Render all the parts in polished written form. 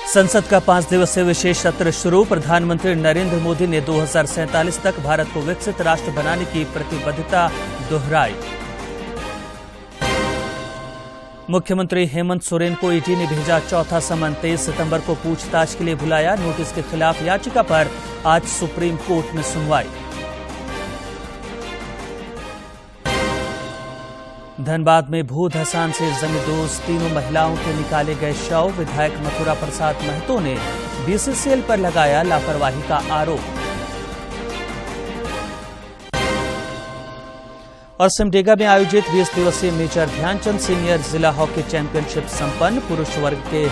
संसद का 5 दिवसीय विशेष सत्र शुरू। प्रधानमंत्री नरेंद्र मोदी ने 2047 तक भारत को विकसित राष्ट्र बनाने की प्रतिबद्धता दोहराई। मुख्यमंत्री हेमंत सोरेन को ईडी ने भेजा चौथा समन। 23 सितंबर को पूछताछ के लिए बुलाया। नोटिस के खिलाफ याचिका पर आज सुप्रीम कोर्ट में सुनवाई। धनबाद में भू धसान से जमींदोज तीनों महिलाओं के निकाले गए शव। विधायक मथुरा प्रसाद महतो ने बीसीसीएल पर लगाया लापरवाही का आरोप। और सिमडेगा में आयोजित 20 दिवसीय मेजर ध्यानचंद सीनियर जिला हॉकी चैंपियनशिप संपन्न। पुरुष वर्ग के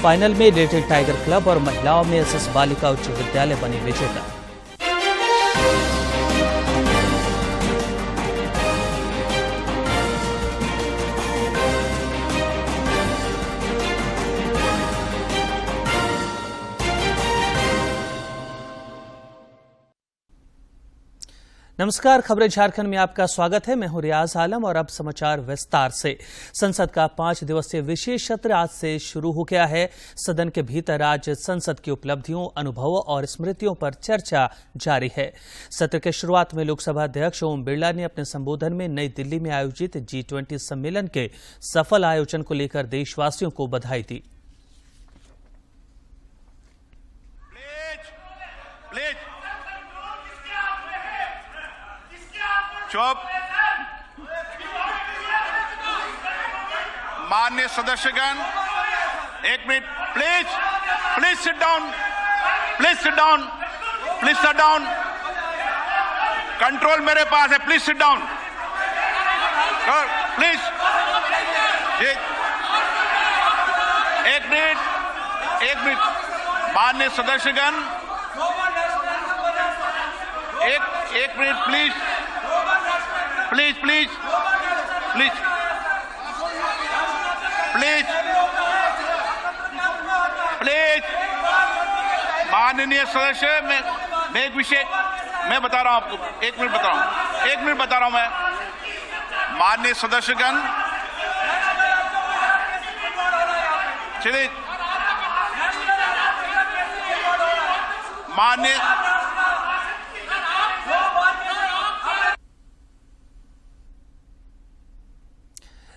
फाइनल में लिटिल टाइगर क्लब और महिलाओं में एसएस बालिका उच्च विद्यालय बनी विजेता। नमस्कार, खबरें झारखंड में आपका स्वागत है। मैं हूं रियाज आलम और अब समाचार विस्तार से। संसद का 5 दिवसीय विशेष सत्र आज से शुरू हो गया है। सदन के भीतर आज संसद की उपलब्धियों, अनुभवों और स्मृतियों पर चर्चा जारी है। सत्र के शुरुआत में लोकसभा अध्यक्ष ओम बिरला ने अपने संबोधन में नई दिल्ली में आयोजित G20 सम्मेलन के सफल आयोजन को लेकर देशवासियों को बधाई दी। चुप। माननीय सदस्यगण, एक minute please. Please sit down. Please sit down. Please sit down. Control मेरे पास है। Please sit down. प्लीज। एक मिनट। एक मिनट। माननीय सदस्यगण, एक minute please. Please please please please please. माननीय सदस्य, मैं एक विषय मैं बता रहा हूं आपको। एक मिनट बता रहा हूं मैं। माननीय सदस्यगण, चलिए। माननीय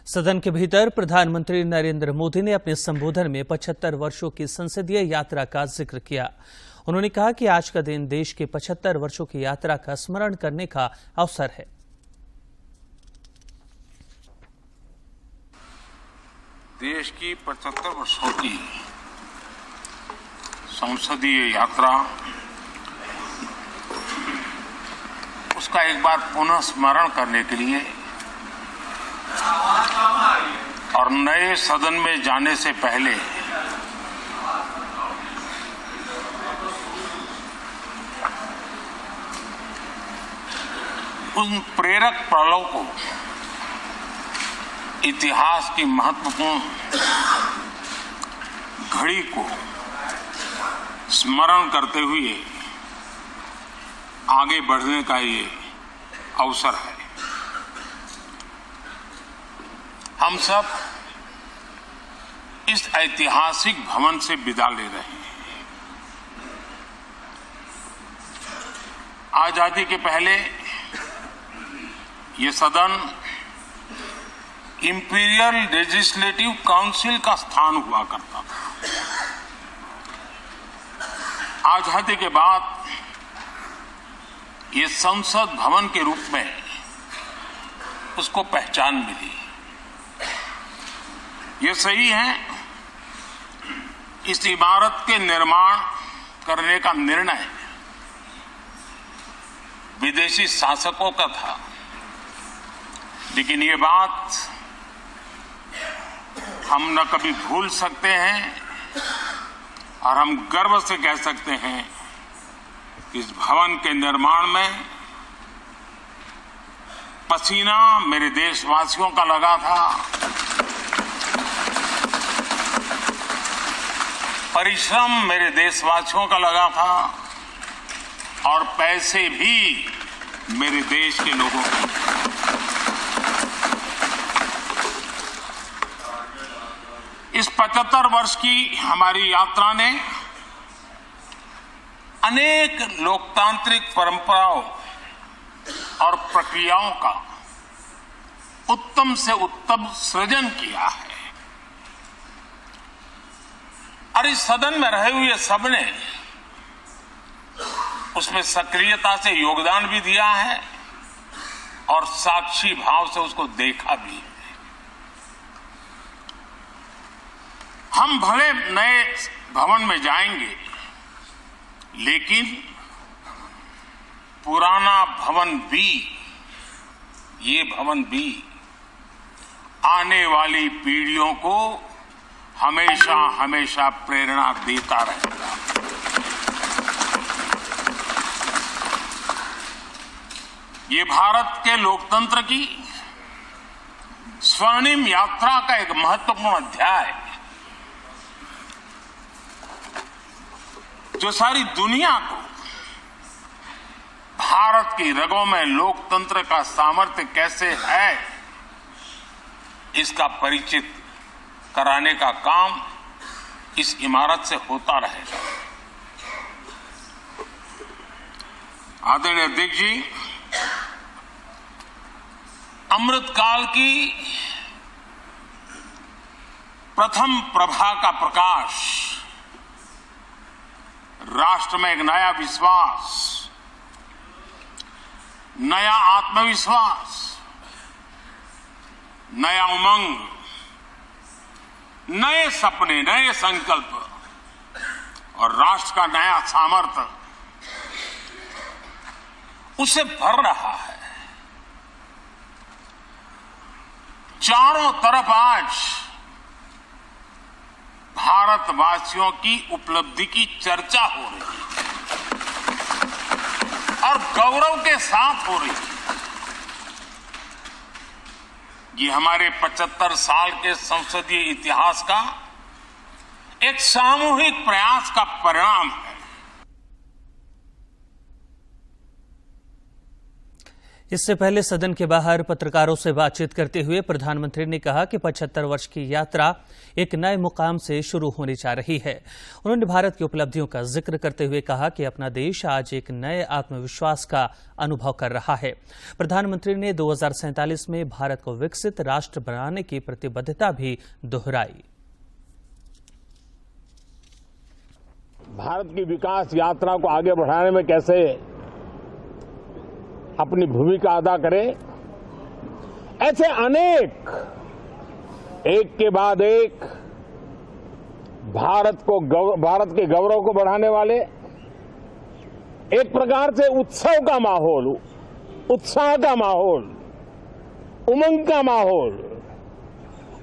सदन के भीतर प्रधानमंत्री नरेंद्र मोदी ने अपने संबोधन में 75 वर्षों की संसदीय यात्रा का जिक्र किया। उन्होंने कहा कि आज का दिन देश के 75 वर्षों की यात्रा का स्मरण करने का अवसर है। देश की 75 वर्षों की संसदीय यात्रा, उसका एक बार पुनः स्मरण करने के लिए और नए सदन में जाने से पहले उन प्रेरक पलों को, इतिहास की महत्वपूर्ण घड़ी को स्मरण करते हुए आगे बढ़ने का ये अवसर है। हम सब इस ऐतिहासिक भवन से विदा ले रहे हैं। आजादी के पहले ये सदन इंपीरियल लेजिस्लेटिव काउंसिल का स्थान हुआ करता था। आजादी के बाद ये संसद भवन के रूप में उसको पहचान मिली। ये सही है, इस इमारत के निर्माण करने का निर्णय विदेशी शासकों का था, लेकिन ये बात हम न कभी भूल सकते हैं और हम गर्व से कह सकते हैं कि इस भवन के निर्माण में पसीना मेरे देशवासियों का लगा था, परिश्रम मेरे देशवासियों का लगा था और पैसे भी मेरे देश के लोगों के। इस 75 वर्ष की हमारी यात्रा ने अनेक लोकतांत्रिक परंपराओं और प्रक्रियाओं का उत्तम से उत्तम सृजन किया है और इस सदन में रहे हुए सबने उसमें सक्रियता से योगदान भी दिया है और साक्षी भाव से उसको देखा भी है। हम भले नए भवन में जाएंगे, लेकिन पुराना भवन भी, ये भवन भी आने वाली पीढ़ियों को हमेशा हमेशा प्रेरणा देता रहेगा। ये भारत के लोकतंत्र की स्वर्णिम यात्रा का एक महत्वपूर्ण अध्याय है, जो सारी दुनिया को भारत की रगों में लोकतंत्र का सामर्थ्य कैसे है, इसका परिचित कराने का काम इस इमारत से होता रहेगा। आदरणीय अध्यक्ष जी, अमृतकाल की प्रथम प्रभा का प्रकाश राष्ट्र में एक नया विश्वास, नया आत्मविश्वास, नया उमंग, नए सपने, नए संकल्प और राष्ट्र का नया सामर्थ्य उसे भर रहा है। चारों तरफ आज भारतवासियों की उपलब्धि की चर्चा हो रही है और गौरव के साथ हो रही है। ये हमारे 75 साल के संसदीय इतिहास का एक सामूहिक प्रयास का परिणाम है। इससे पहले सदन के बाहर पत्रकारों से बातचीत करते हुए प्रधानमंत्री ने कहा कि 75 वर्ष की यात्रा एक नए मुकाम से शुरू होने जा रही है। उन्होंने भारत की उपलब्धियों का जिक्र करते हुए कहा कि अपना देश आज एक नए आत्मविश्वास का अनुभव कर रहा है। प्रधानमंत्री ने 2047 में भारत को विकसित राष्ट्र बनाने की प्रतिबद्धता भी दोहराई। भारत की विकास यात्रा को आगे बढ़ाने में कैसे अपनी भूमिका अदा करें, ऐसे अनेक एक के बाद एक भारत के गौरव को बढ़ाने वाले, एक प्रकार से उत्सव का माहौल, उत्साह का माहौल, उमंग का माहौल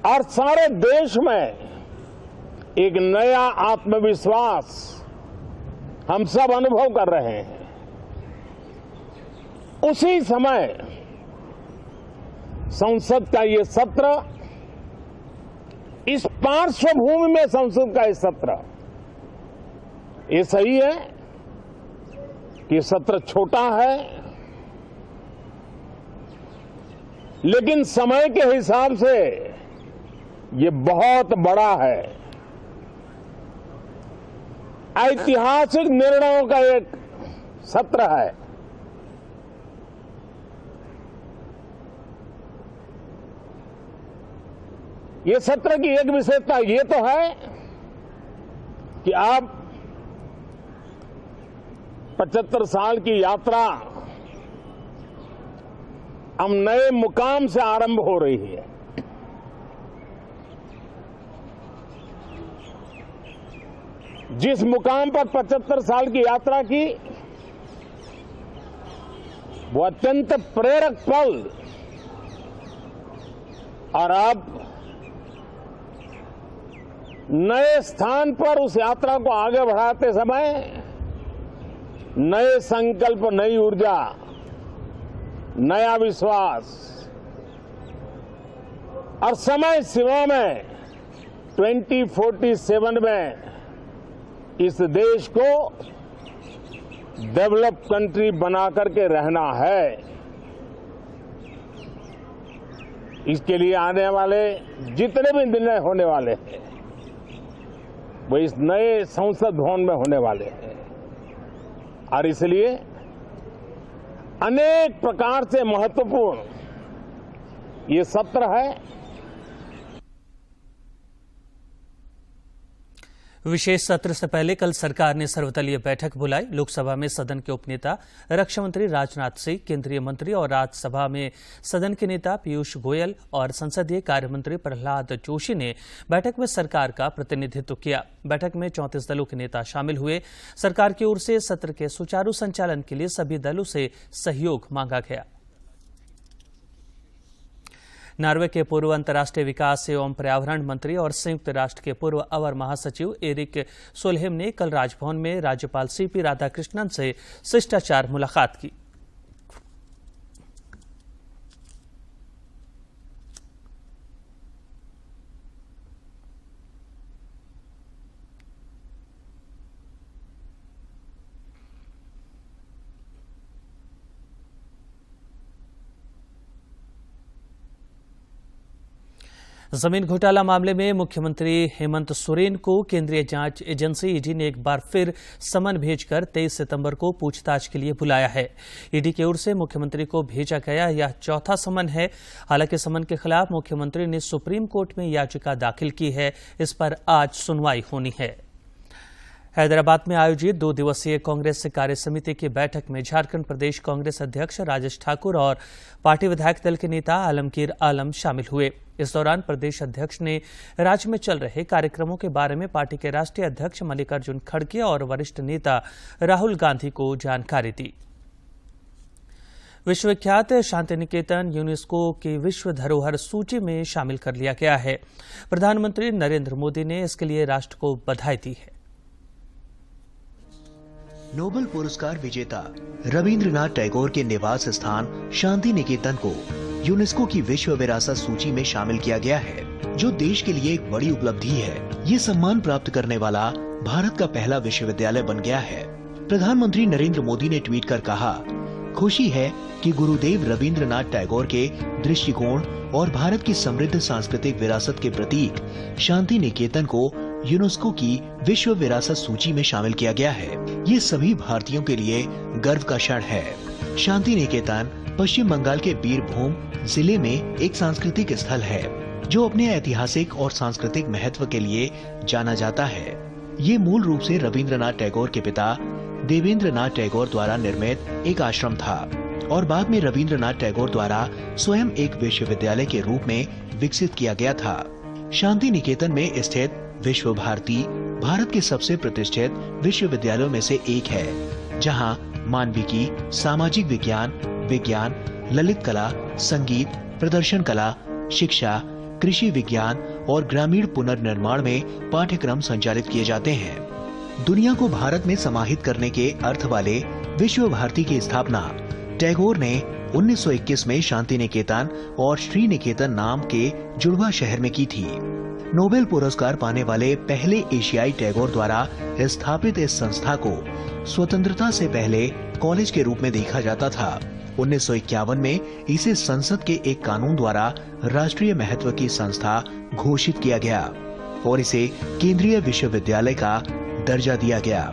और सारे देश में एक नया आत्मविश्वास हम सब अनुभव कर रहे हैं। उसी समय संसद का ये सत्र, इस पार्श्वभूमि में संसद का ये सत्र, ये सही है कि सत्र छोटा है, लेकिन समय के हिसाब से ये बहुत बड़ा है। ऐतिहासिक निर्णयों का एक सत्र है। ये सत्र की एक विशेषता ये तो है कि अब 75 साल की यात्रा हम नए मुकाम से आरंभ हो रही है। जिस मुकाम पर 75 साल की यात्रा की, वो अत्यंत प्रेरक पल, और अब नए स्थान पर उस यात्रा को आगे बढ़ाते समय नए संकल्प, नई ऊर्जा, नया विश्वास और समय सीमा में 2047 में इस देश को डेवलप कंट्री बना करके रहना है। इसके लिए आने वाले जितने भी निर्णय होने वाले हैं, वो इस नए संसद भवन में होने वाले हैं और इसलिए अनेक प्रकार से महत्वपूर्ण ये सत्र है। विशेष सत्र से पहले कल सरकार ने सर्वदलीय बैठक बुलाई। लोकसभा में सदन के उपनेता रक्षा मंत्री राजनाथ सिंह, केंद्रीय मंत्री और राज्यसभा में सदन के नेता पीयूष गोयल और संसदीय कार्य मंत्री प्रहलाद जोशी ने बैठक में सरकार का प्रतिनिधित्व किया। बैठक में 34 दलों के नेता शामिल हुए। सरकार की ओर से सत्र के सुचारू संचालन के लिए सभी दलों से सहयोग मांगा गया। नॉर्वे के पूर्व अंतर्राष्ट्रीय विकास एवं पर्यावरण मंत्री और संयुक्त राष्ट्र के पूर्व अवर महासचिव एरिक सोलहेम ने कल राजभवन में राज्यपाल सीपी राधाकृष्णन से शिष्टाचार मुलाकात की। जमीन घोटाला मामले में मुख्यमंत्री हेमंत सोरेन को केंद्रीय जांच एजेंसी ईडी ने एक बार फिर समन भेजकर 23 सितंबर को पूछताछ के लिए बुलाया है। ईडी की ओर से मुख्यमंत्री को भेजा गया यह चौथा समन है। हालांकि समन के खिलाफ मुख्यमंत्री ने सुप्रीम कोर्ट में याचिका दाखिल की है। इस पर आज सुनवाई होनी है। हैदराबाद में आयोजित 2 दिवसीय कांग्रेस कार्य समिति की बैठक में झारखंड प्रदेश कांग्रेस अध्यक्ष राजेश ठाकुर और पार्टी विधायक दल के नेता आलमगीर आलम शामिल हुए। इस दौरान प्रदेश अध्यक्ष ने राज्य में चल रहे कार्यक्रमों के बारे में पार्टी के राष्ट्रीय अध्यक्ष मल्लिकार्जुन खड़गे और वरिष्ठ नेता राहुल गांधी को जानकारी दी। विश्वविख्यात शांति निकेतन यूनेस्को की विश्व धरोहर सूची में शामिल कर लिया गया है। प्रधानमंत्री नरेंद्र मोदी ने इसके लिए राष्ट्र को बधाई दी है। नोबेल पुरस्कार विजेता रविंद्रनाथ टैगोर के निवास स्थान शांति निकेतन को यूनेस्को की विश्व विरासत सूची में शामिल किया गया है, जो देश के लिए एक बड़ी उपलब्धि है। ये सम्मान प्राप्त करने वाला भारत का पहला विश्वविद्यालय बन गया है। प्रधानमंत्री नरेंद्र मोदी ने ट्वीट कर कहा, खुशी है कि गुरुदेव रविंद्रनाथ टैगोर के दृष्टिकोण और भारत की समृद्ध सांस्कृतिक विरासत के प्रतीक शांति निकेतन को यूनेस्को की विश्व विरासत सूची में शामिल किया गया है। ये सभी भारतीयों के लिए गर्व का क्षण है। शांति निकेतन पश्चिम बंगाल के बीरभूम जिले में एक सांस्कृतिक स्थल है, जो अपने ऐतिहासिक और सांस्कृतिक महत्व के लिए जाना जाता है। ये मूल रूप से रविंद्रनाथ टैगोर के पिता देवेंद्रनाथ टैगोर द्वारा निर्मित एक आश्रम था और बाद में रविंद्रनाथ टैगोर द्वारा स्वयं एक विश्वविद्यालय के रूप में विकसित किया गया था। शांति निकेतन में स्थित विश्व भारती भारत के सबसे प्रतिष्ठित विश्वविद्यालयों में से एक है, जहां मानविकी, सामाजिक विज्ञान, विज्ञान, ललित कला, संगीत, प्रदर्शन कला, शिक्षा, कृषि विज्ञान और ग्रामीण पुनर्निर्माण में पाठ्यक्रम संचालित किए जाते हैं। दुनिया को भारत में समाहित करने के अर्थ वाले विश्व भारती की स्थापना टैगोर ने 1921 में शांति निकेतन और श्री निकेतन नाम के जुड़वा शहर में की थी। नोबेल पुरस्कार पाने वाले पहले एशियाई टैगोर द्वारा स्थापित इस संस्था को स्वतंत्रता से पहले कॉलेज के रूप में देखा जाता था। 1951 में इसे संसद के एक कानून द्वारा राष्ट्रीय महत्व की संस्था घोषित किया गया और इसे केंद्रीय विश्वविद्यालय का दर्जा दिया गया।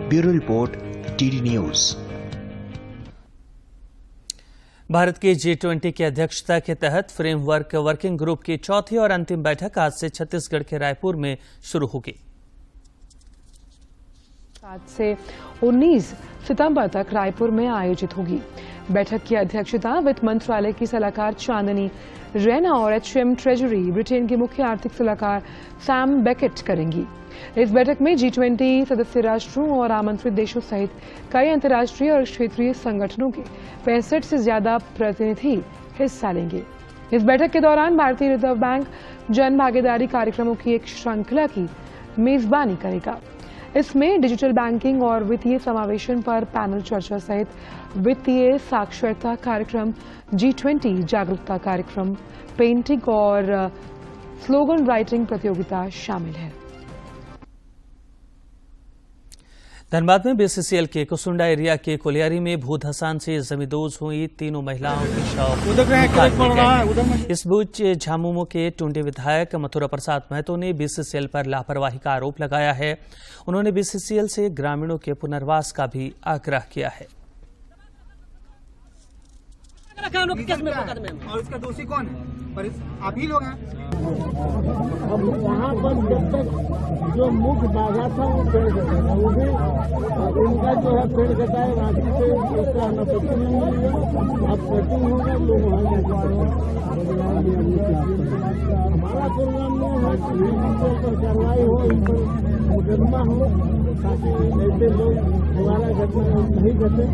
Bureau report, TD news. Bharat की G20 की अध्यक्षता के तहत फ्रेमवर्क वर्किंग ग्रुप की चौथी और अंतिम बैठक आज से छत्तीसगढ़ के रायपुर में शुरू होगी। 7 से 19 सितंबर तक रायपुर में आयोजित होगी। बैठक की अध्यक्षता वित्त मंत्रालय की सलाहकार चांदनी रैना और HM ट्रेजरी ब्रिटेन के मुख्य आर्थिक सलाहकार सैम बेकेट करेंगी। इस बैठक में G20 सदस्य राष्ट्रों और आमंत्रित देशों सहित कई अंतर्राष्ट्रीय और क्षेत्रीय संगठनों के 65 से ज्यादा प्रतिनिधि हिस्सा लेंगे। इस बैठक के दौरान भारतीय रिजर्व बैंक जन भागीदारी कार्यक्रमों की एक श्रृंखला की मेजबानी करेगा। इसमें डिजिटल बैंकिंग और वित्तीय समावेशन पर पैनल चर्चा सहित वित्तीय साक्षरता कार्यक्रम, G20 जागरूकता कार्यक्रम, पेंटिंग और स्लोगन राइटिंग प्रतियोगिता शामिल है। धनबाद में बीसीसीएल के कुसुंडा एरिया के कोलियारी में भूधसान से जमींदोज हुई तीनों महिलाओं की शव निकाल ली गई। इस बीच झामुमो के टुंडी विधायक मथुरा प्रसाद महतो ने बीसीसीएल पर लापरवाही का आरोप लगाया है। उन्होंने बीसीसीएल से ग्रामीणों के पुनर्वास का भी आग्रह किया है। और इसका दोषी कौन है? पर आप ही लोग हैं। अब यहाँ पर जब तक जो मुख्य बाधा था वो पेड़ कटाया, वो भी उनका जो है पेड़ कटाए राशि से उसका अनापत्ति नहीं मिलेगा। अब कटिंग होगा लोग वहाँ हमारा प्रोग्राम में है कि इन पर कार्रवाई हो, इन पर मुकदमा हो, ताकि ऐसे लोग दोबारा घटना नहीं घटे।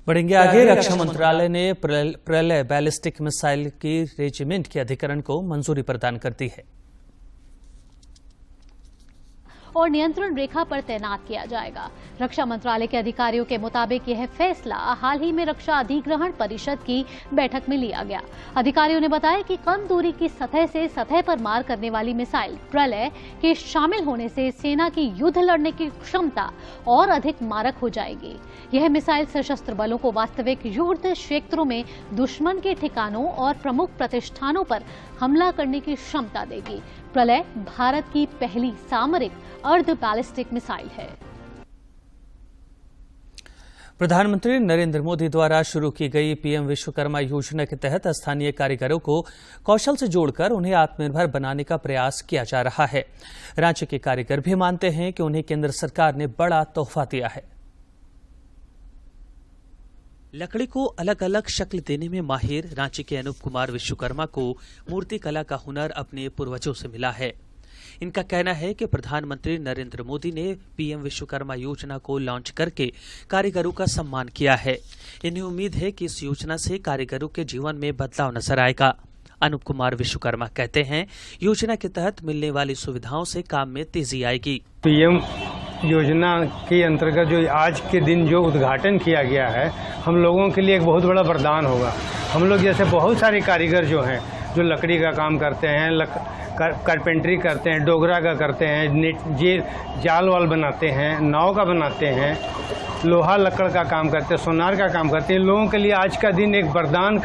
बढ़ेंगे आगे। रक्षा मंत्रालय ने प्रलय बैलिस्टिक मिसाइल की रेजिमेंट के अधिकरण को मंजूरी प्रदान कर दी है और नियंत्रण रेखा पर तैनात किया जाएगा। रक्षा मंत्रालय के अधिकारियों के मुताबिक यह फैसला हाल ही में रक्षा अधिग्रहण परिषद की बैठक में लिया गया। अधिकारियों ने बताया कि कम दूरी की सतह से सतह पर मार करने वाली मिसाइल प्रलय के शामिल होने से सेना की युद्ध लड़ने की क्षमता और अधिक मारक हो जाएगी। यह मिसाइल सशस्त्र बलों को वास्तविक युद्ध क्षेत्रों में दुश्मन के ठिकानों और प्रमुख प्रतिष्ठानों पर हमला करने की क्षमता देगी। प्रलय भारत की पहली सामरिक अर्ध बैलिस्टिक मिसाइल है। प्रधानमंत्री नरेंद्र मोदी द्वारा शुरू की गई पीएम विश्वकर्मा योजना के तहत स्थानीय कारीगरों को कौशल से जोड़कर उन्हें आत्मनिर्भर बनाने का प्रयास किया जा रहा है। रांची के कारीगर भी मानते हैं कि उन्हें केंद्र सरकार ने बड़ा तोहफा दिया है। लकड़ी को अलग अलग शक्ल देने में माहिर रांची के अनूप कुमार विश्वकर्मा को मूर्ति कला का हुनर अपने पूर्वजों से मिला है। इनका कहना है कि प्रधानमंत्री नरेंद्र मोदी ने पीएम विश्वकर्मा योजना को लॉन्च करके कारीगरों का सम्मान किया है। इन्हें उम्मीद है कि इस योजना से कारीगरों के जीवन में बदलाव नजर आएगा। अनूप कुमार विश्वकर्मा कहते हैं, योजना के तहत मिलने वाली सुविधाओं से काम में तेजी आएगी। पीएम योजना के अंतर्गत जो आज के दिन जो उद्घाटन किया गया है, हम लोगों के लिए एक बहुत बड़ा वरदान होगा। हम लोग जैसे बहुत सारे कारीगर जो हैं, जो लकड़ी का काम करते हैं, कारपेंटरी करते हैं, डोगरा का करते हैं, जाल वाल बनाते हैं, नाव का बनाते हैं, लोहा लकड़ का काम करते हैं, सोनार का काम करते हैं। लोगों के लिए आज का दिन एक वरदान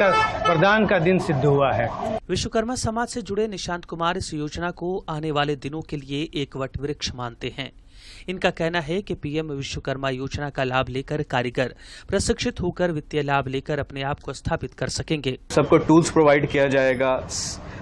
का दिन सिद्ध हुआ है। विश्वकर्मा समाज से जुड़े निशांत कुमार इस योजना को आने वाले दिनों के लिए एक वट वृक्ष मानते हैं। इनका कहना है कि पीएम विश्वकर्मा योजना का लाभ लेकर कारीगर प्रशिक्षित होकर वित्तीय लाभ लेकर अपने आप को स्थापित कर सकेंगे। सबको टूल्स प्रोवाइड किया जाएगा,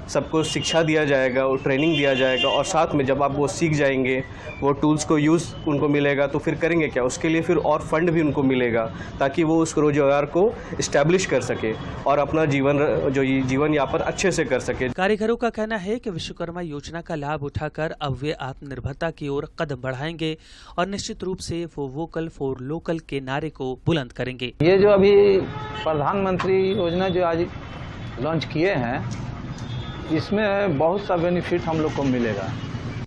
सबको शिक्षा दिया जाएगा और ट्रेनिंग दिया जाएगा, और साथ में जब आप वो सीख जाएंगे, वो टूल्स को यूज़ उनको मिलेगा तो फिर करेंगे क्या, उसके लिए फिर और फंड भी उनको मिलेगा ताकि वो उस रोजगार को इस्टेब्लिश कर सके और अपना जीवन यापन अच्छे से कर सके। कारीगरों का कहना है कि विश्वकर्मा योजना का लाभ उठाकर अब वे आत्मनिर्भरता की ओर कदम बढ़ाएंगे और निश्चित रूप से वो वोकल फॉर लोकल के नारे को बुलंद करेंगे। ये जो अभी प्रधानमंत्री योजना जो आज लॉन्च किए हैं, इसमें बहुत सा बेनिफिट हम लोग को मिलेगा।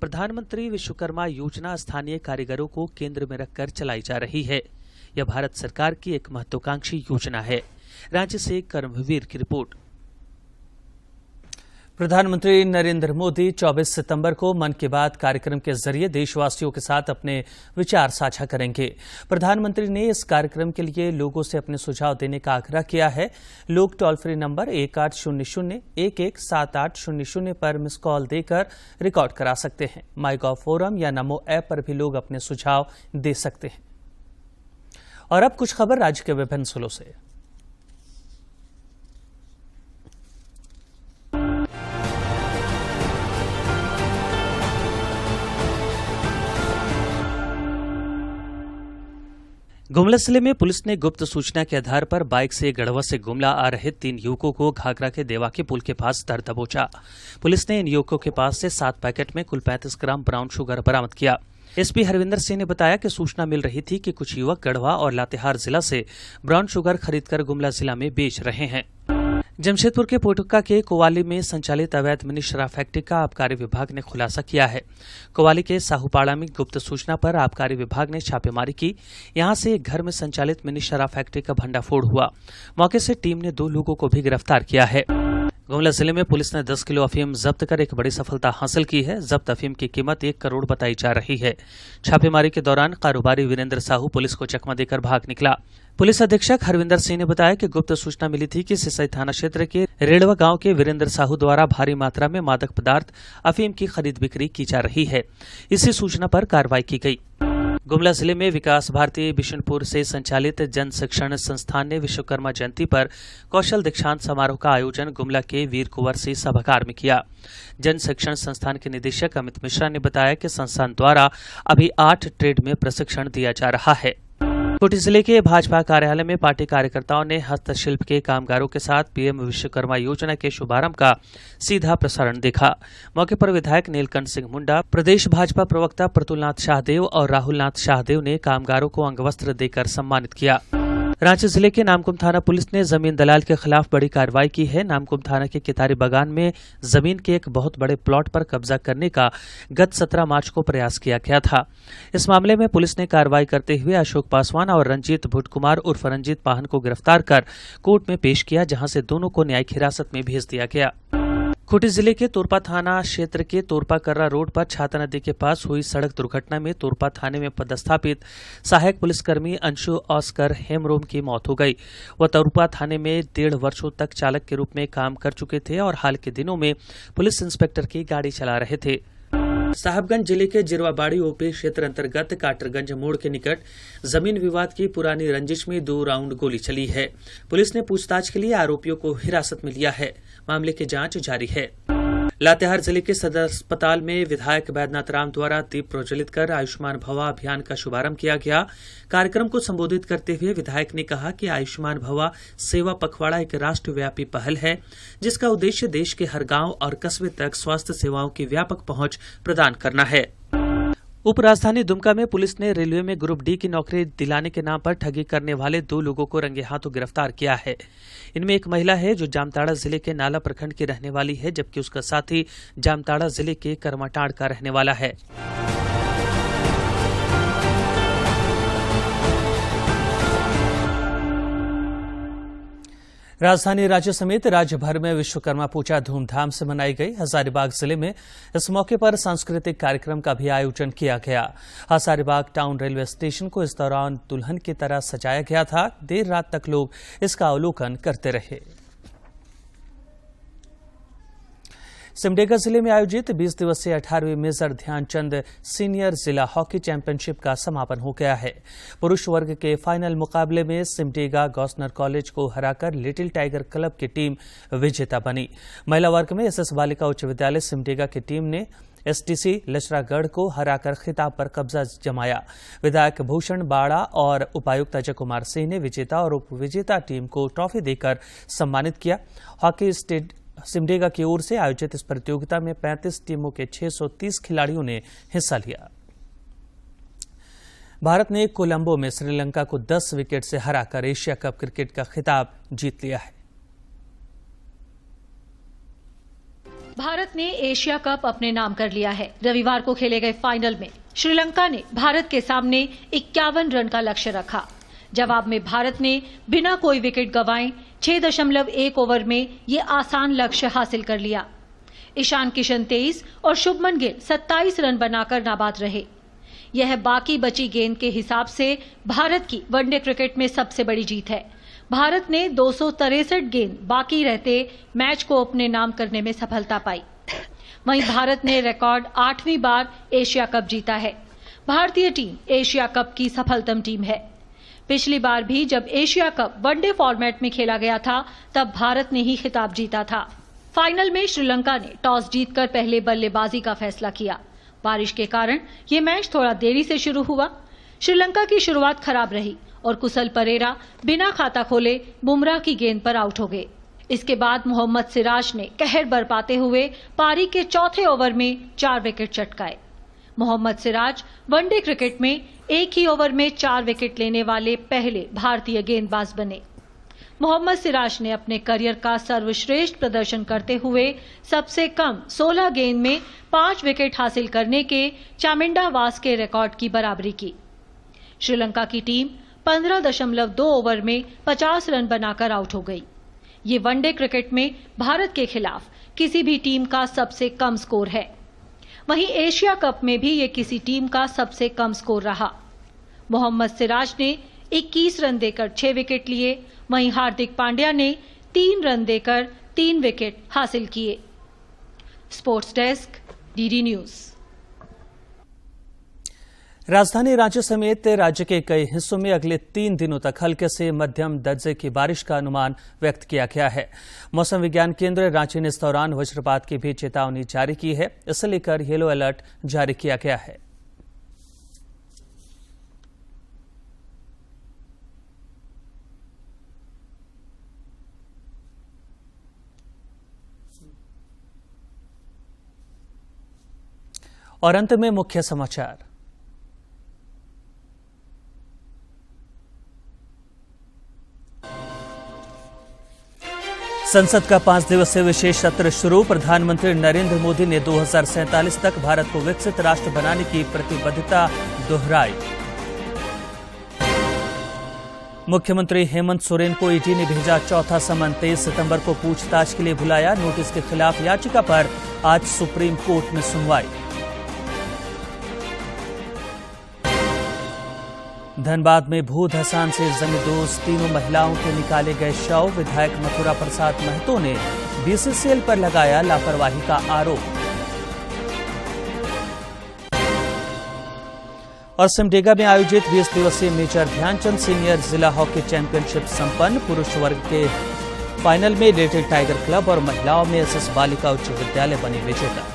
प्रधानमंत्री विश्वकर्मा योजना स्थानीय कारीगरों को केंद्र में रखकर चलाई जा रही है। यह भारत सरकार की एक महत्वाकांक्षी योजना है। राज्य से कर्मवीर की रिपोर्ट। प्रधानमंत्री नरेंद्र मोदी 24 सितंबर को मन की बात कार्यक्रम के जरिए देशवासियों के साथ अपने विचार साझा करेंगे। प्रधानमंत्री ने इस कार्यक्रम के लिए लोगों से अपने सुझाव देने का आग्रह किया है। लोग टोल फ्री नंबर 1800-117800 पर मिस कॉल देकर रिकॉर्ड करा सकते हैं। माईगॉव फोरम या नमो ऐप पर भी लोग अपने सुझाव दे सकते हैं। और अब कुछ खबर राज्य के विभिन्न जिलों से। गुमला जिले में पुलिस ने गुप्त सूचना के आधार पर बाइक से गढ़वा से गुमला आ रहे 3 युवकों को घाघरा के देवाकी पुल के पास धर दबोचा। पुलिस ने इन युवकों के पास से 7 पैकेट में कुल 35 ग्राम ब्राउन शुगर बरामद किया। एसपी हरविंदर सिंह ने बताया कि सूचना मिल रही थी कि कुछ युवक गढ़वा और लातेहार जिला से ब्राउन शुगर खरीदकर गुमला जिला में बेच रहे हैं। जमशेदपुर के पोटुक्का के कोवाली में संचालित अवैध मिनी शराब फैक्ट्री का आबकारी विभाग ने खुलासा किया है। कोवाली के साहूपाड़ा में गुप्त सूचना पर आबकारी विभाग ने छापेमारी की। यहां से एक घर में संचालित मिनी शराब फैक्ट्री का भंडाफोड़ हुआ। मौके से टीम ने 2 लोगों को भी गिरफ्तार किया है। गुमला जिले में पुलिस ने 10 किलो अफीम जब्त कर एक बड़ी सफलता हासिल की है। जब्त अफीम की कीमत 1 करोड़ बताई जा रही है। छापेमारी के दौरान कारोबारी वीरेंद्र साहू पुलिस को चकमा देकर भाग निकला। पुलिस अधीक्षक हरविंदर सिंह ने बताया कि गुप्त सूचना मिली थी कि सिसई थाना क्षेत्र के रेड़वा गांव के वीरेंद्र साहू द्वारा भारी मात्रा में मादक पदार्थ अफीम की खरीद बिक्री की जा रही है। इसी सूचना पर कार्रवाई की गई। गुमला जिले में विकास भारती बिशनपुर से संचालित जन शिक्षण संस्थान ने विश्वकर्मा जयंती पर कौशल दीक्षांत समारोह का आयोजन गुमला के वीर कुंवर सिंह सभागार में किया। जन शिक्षण संस्थान के निदेशक अमित मिश्रा ने बताया कि संस्थान द्वारा अभी 8 ट्रेड में प्रशिक्षण दिया जा रहा है। खूंटी जिले के भाजपा कार्यालय में पार्टी कार्यकर्ताओं ने हस्तशिल्प के कामगारों के साथ पीएम विश्वकर्मा योजना के शुभारंभ का सीधा प्रसारण देखा। मौके पर विधायक नीलकंठ सिंह मुंडा, प्रदेश भाजपा प्रवक्ता प्रतुलनाथ शाहदेव और राहुलनाथ शाहदेव ने कामगारों को अंगवस्त्र देकर सम्मानित किया। रांची जिले के नामकुम थाना पुलिस ने जमीन दलाल के खिलाफ बड़ी कार्रवाई की है। नामकुम थाना के कितारी बागान में जमीन के एक बहुत बड़े प्लॉट पर कब्जा करने का गत 17 मार्च को प्रयास किया गया था। इस मामले में पुलिस ने कार्रवाई करते हुए अशोक पासवान और रंजीत भुटकुमार उर्फ रंजीत पाहन को गिरफ्तार कर कोर्ट में पेश किया, जहां से दोनों को न्यायिक हिरासत में भेज दिया गया। खूंटी जिले के तोरपा थाना क्षेत्र के तोरपा कर्रा रोड पर छाता नदी के पास हुई सड़क दुर्घटना में तोरपा थाने में पदस्थापित सहायक पुलिसकर्मी अंशु ऑस्कर हेमरोम की मौत हो गई। वह तोरपा थाने में 1.5 वर्षों तक चालक के रूप में काम कर चुके थे और हाल के दिनों में पुलिस इंस्पेक्टर की गाड़ी चला रहे थे। साहबगंज जिले के जिरवाबाड़ी ओपी क्षेत्र अंतर्गत काटरगंज मोड़ के निकट जमीन विवाद की पुरानी रंजिश में 2 राउंड गोली चली है। पुलिस ने पूछताछ के लिए आरोपियों को हिरासत में लिया है। मामले की जांच जारी है। लातेहार जिले के सदर अस्पताल में विधायक बैद्यनाथ राम द्वारा दीप प्रज्वलित कर आयुष्मान भवा अभियान का शुभारंभ किया गया। कार्यक्रम को संबोधित करते हुए विधायक ने कहा कि आयुष्मान भवा सेवा पखवाड़ा एक राष्ट्रव्यापी पहल है, जिसका उद्देश्य देश के हर गांव और कस्बे तक स्वास्थ्य सेवाओं की व्यापक पहुंच प्रदान करना है। उपराजधानी दुमका में पुलिस ने रेलवे में ग्रुप डी की नौकरी दिलाने के नाम पर ठगी करने वाले 2 लोगों को रंगे हाथों गिरफ्तार किया है। इनमें एक महिला है जो जामताड़ा जिले के नाला प्रखंड की रहने वाली है, जबकि उसका साथी जामताड़ा जिले के करमाटाड़ का रहने वाला है। राजधानी रांची समेत राज्य भर में विश्वकर्मा पूजा धूमधाम से मनाई गई। हजारीबाग जिले में इस मौके पर सांस्कृतिक कार्यक्रम का भी आयोजन किया गया। हजारीबाग टाउन रेलवे स्टेशन को इस दौरान दुल्हन की तरह सजाया गया था। देर रात तक लोग इसका अवलोकन करते रहे। सिमडेगा जिले में आयोजित 20 दिवसीय 18वीं मेजर ध्यानचंद सीनियर जिला हॉकी चैंपियनशिप का समापन हो गया है। पुरुष वर्ग के फाइनल मुकाबले में सिमडेगा गॉस्नर कॉलेज को हराकर लिटिल टाइगर क्लब की टीम विजेता बनी। महिला वर्ग में एसएस बालिका उच्च विद्यालय सिमडेगा की टीम ने एसटीसी लचरागढ़ को हराकर खिताब पर कब्जा जमाया। विधायक भूषण बाड़ा और उपायुक्त अजय कुमार सिंह ने विजेता और उपविजेता टीम को ट्रॉफी देकर सम्मानित किया। हॉकी स्टेट सिमडेगा की ओर से आयोजित इस प्रतियोगिता में 35 टीमों के 630 खिलाड़ियों ने हिस्सा लिया। भारत ने कोलंबो में श्रीलंका को 10 विकेट से हराकर एशिया कप क्रिकेट का खिताब जीत लिया है। भारत ने एशिया कप अपने नाम कर लिया है। रविवार को खेले गए फाइनल में श्रीलंका ने भारत के सामने 51 रन का लक्ष्य रखा। जवाब में भारत ने बिना कोई विकेट गंवाए 6.1 ओवर में ये आसान लक्ष्य हासिल कर लिया। ईशान किशन 23 और शुभमन गिल 27 रन बनाकर नाबाद रहे। यह बाकी बची गेंद के हिसाब से भारत की वनडे क्रिकेट में सबसे बड़ी जीत है। भारत ने 263 गेंद बाकी रहते मैच को अपने नाम करने में सफलता पाई। वहीं भारत ने रिकॉर्ड 8वीं बार एशिया कप जीता है। भारतीय टीम एशिया कप की सफलतम टीम है। पिछली बार भी जब एशिया कप वनडे फॉर्मेट में खेला गया था तब भारत ने ही खिताब जीता था। फाइनल में श्रीलंका ने टॉस जीतकर पहले बल्लेबाजी का फैसला किया। बारिश के कारण ये मैच थोड़ा देरी से शुरू हुआ। श्रीलंका की शुरुआत खराब रही और कुशल परेरा बिना खाता खोले बुमराह की गेंद पर आउट हो गए। इसके बाद मोहम्मद सिराज ने कहर बरपाते हुए पारी के चौथे ओवर में 4 विकेट चटकाए। मोहम्मद सिराज वनडे क्रिकेट में एक ही ओवर में 4 विकेट लेने वाले पहले भारतीय गेंदबाज बने। मोहम्मद सिराज ने अपने करियर का सर्वश्रेष्ठ प्रदर्शन करते हुए सबसे कम 16 गेंद में 5 विकेट हासिल करने के चामिंडा वास के रिकॉर्ड की बराबरी की। श्रीलंका की टीम 15.2 ओवर में 50 रन बनाकर आउट हो गई। ये वनडे क्रिकेट में भारत के खिलाफ किसी भी टीम का सबसे कम स्कोर है। वहीं एशिया कप में भी ये किसी टीम का सबसे कम स्कोर रहा। मोहम्मद सिराज ने 21 रन देकर 6 विकेट लिए, वहीं हार्दिक पांड्या ने 3 रन देकर 3 विकेट हासिल किए। Sports desk, DD news. राजधानी रांची समेत राज्य के कई हिस्सों में अगले 3 दिनों तक हल्के से मध्यम दर्जे की बारिश का अनुमान व्यक्त किया गया है। मौसम विज्ञान केंद्र रांची ने इस दौरान वज्रपात की भी चेतावनी जारी की है। इसे लेकर येलो अलर्ट जारी किया गया है। और अंत में मुख्य समाचार। संसद का 5 दिवसीय विशेष सत्र शुरू। प्रधानमंत्री नरेंद्र मोदी ने 2047 तक भारत को विकसित राष्ट्र बनाने की प्रतिबद्धता दोहराई। मुख्यमंत्री हेमंत सोरेन को ईडी ने भेजा चौथा समन। 23 सितंबर को पूछताछ के लिए बुलाया। नोटिस के खिलाफ याचिका पर आज सुप्रीम कोर्ट में सुनवाई। धनबाद में भू धसान से जमींदोज 3 महिलाओं के निकाले गए शव। विधायक मथुरा प्रसाद महतो ने बीसीसीएल पर लगाया लापरवाही का आरोप। और सिमडेगा में आयोजित 20 दिवसीय मेजर ध्यानचंद सीनियर जिला हॉकी चैंपियनशिप संपन्न। पुरुष वर्ग के फाइनल में लिटिल टाइगर क्लब और महिलाओं में एसएस बालिका उच्च विद्यालय बनी विजेता।